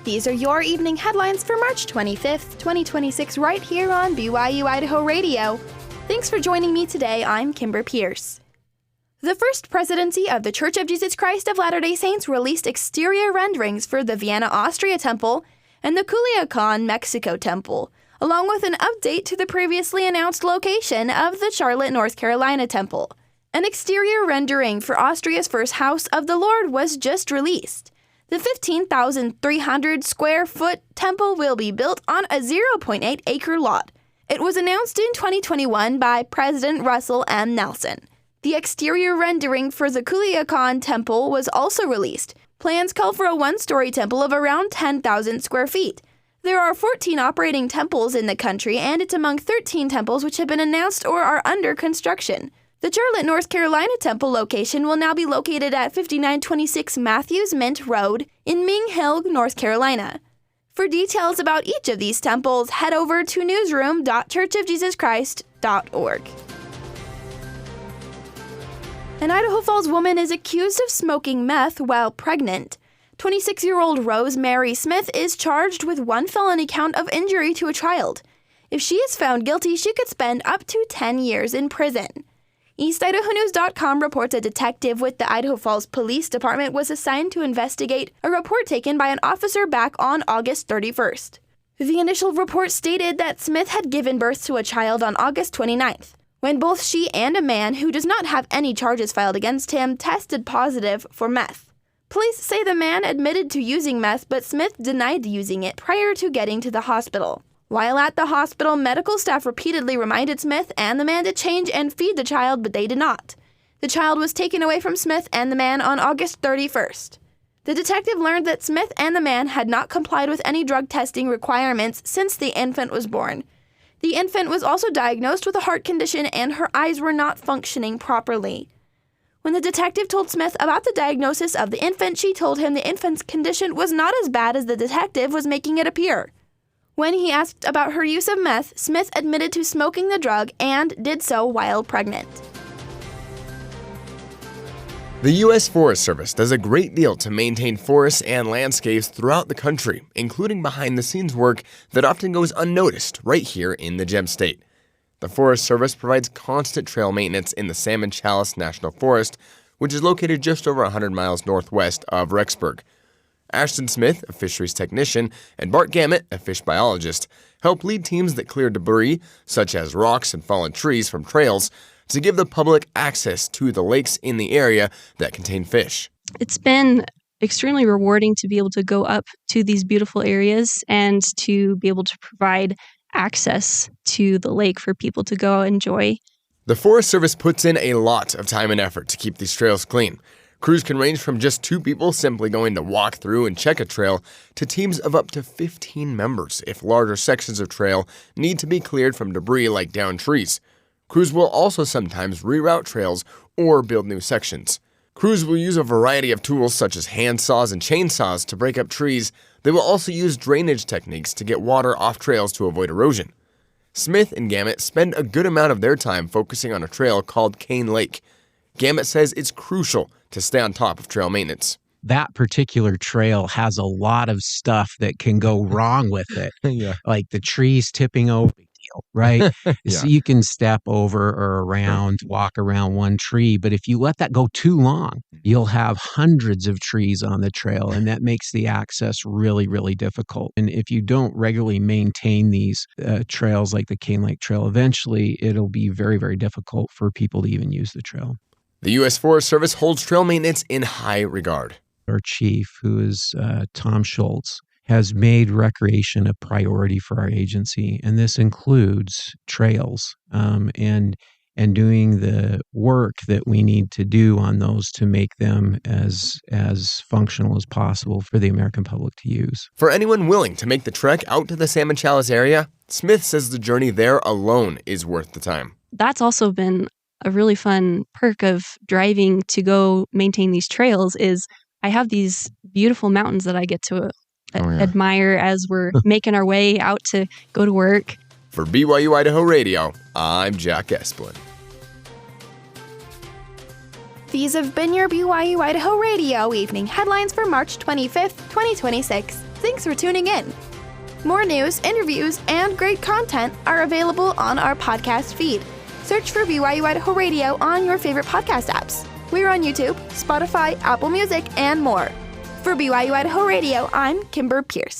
These are your evening headlines for March 25th, 2026, right here on BYU-Idaho Radio. Thanks for joining me today. I'm Kimber Pierce. The First Presidency of the Church of Jesus Christ of Latter-day Saints released exterior renderings for the Vienna, Austria Temple and the Culiacan, Mexico Temple, along with an update to the previously announced location of the Charlotte, North Carolina Temple. An exterior rendering for Austria's first House of the Lord was just released. The 15,300 square foot temple will be built on a 0.8 acre lot. It was announced in 2021 by President Russell M. Nelson. The exterior rendering for the Culiacan Temple was also released. Plans call for a one-story temple of around 10,000 square feet. There are 14 operating temples in the country, and it's among 13 temples which have been announced or are under construction. The Charlotte, North Carolina Temple location will now be located at 5926 Matthews Mint Road in Ming Hill, North Carolina. For details about each of these temples, head over to newsroom.churchofjesuschrist.org. An Idaho Falls woman is accused of smoking meth while pregnant. 26-year-old Rose Mary Smith is charged with one felony count of injury to a child. If she is found guilty, she could spend up to 10 years in prison. EastIdahoNews.com reports a detective with the Idaho Falls Police Department was assigned to investigate a report taken by an officer back on August 31st. The initial report stated that Smith had given birth to a child on August 29th. When both she and a man who does not have any charges filed against him tested positive for meth. Police say the man admitted to using meth, but Smith denied using it prior to getting to the hospital. While at the hospital, medical staff repeatedly reminded Smith and the man to change and feed the child, but they did not. The child was taken away from Smith and the man on August 31st. The detective learned that Smith and the man had not complied with any drug testing requirements since the infant was born. The infant was also diagnosed with a heart condition and her eyes were not functioning properly. When the detective told Smith about the diagnosis of the infant, she told him the infant's condition was not as bad as the detective was making it appear. When he asked about her use of meth, Smith admitted to smoking the drug and did so while pregnant. The U.S. Forest Service does a great deal to maintain forests and landscapes throughout the country, including behind-the-scenes work that often goes unnoticed right here in the Gem State. The Forest Service provides constant trail maintenance in the Salmon Chalice National Forest, which is located just over 100 miles northwest of Rexburg. Ashton Smith, a fisheries technician, and Bart Gammett, a fish biologist, help lead teams that clear debris, such as rocks and fallen trees from trails, to give the public access to the lakes in the area that contain fish. It's been extremely rewarding to be able to go up to these beautiful areas and to be able to provide access to the lake for people to go enjoy. The Forest Service puts in a lot of time and effort to keep these trails clean. Crews can range from just 2 people simply going to walk through and check a trail to teams of up to 15 members if larger sections of trail need to be cleared from debris like downed trees. Crews will also sometimes reroute trails or build new sections. Crews will use a variety of tools such as hand saws and chainsaws to break up trees. They will also use drainage techniques to get water off trails to avoid erosion. Smith and Gammett spend a good amount of their time focusing on a trail called Cane Lake. Gammett says it's crucial to stay on top of trail maintenance. That particular trail has a lot of stuff that can go wrong with it. Like the trees tipping over. Right? So you can step over or around, walk around one tree, but if you let that go too long, you'll have hundreds of trees on the trail, and that makes the access really, really difficult. And if you don't regularly maintain these trails like the Cane Lake Trail, eventually it'll be very, very difficult for people to even use the trail. The U.S. Forest Service holds trail maintenance in high regard. Our chief, who is Tom Schultz, has made recreation a priority for our agency, and this includes trails and doing the work that we need to do on those to make them as functional as possible for the American public to use. For anyone willing to make the trek out to the Salmon Chalice area, Smith says the journey there alone is worth the time. That's also been a really fun perk of driving to go maintain these trails is I have these beautiful mountains that I get to admire as we're making our way out to go to work. For BYU-Idaho Radio, I'm Jack Esplin. These have been your BYU-Idaho Radio evening headlines for March 25th, 2026. Thanks for tuning in. More news, interviews, and great content are available on our podcast feed. Search for BYU-Idaho Radio on your favorite podcast apps. We're on YouTube, Spotify, Apple Music, and more. For BYU-Idaho Radio, I'm Kimber Pierce.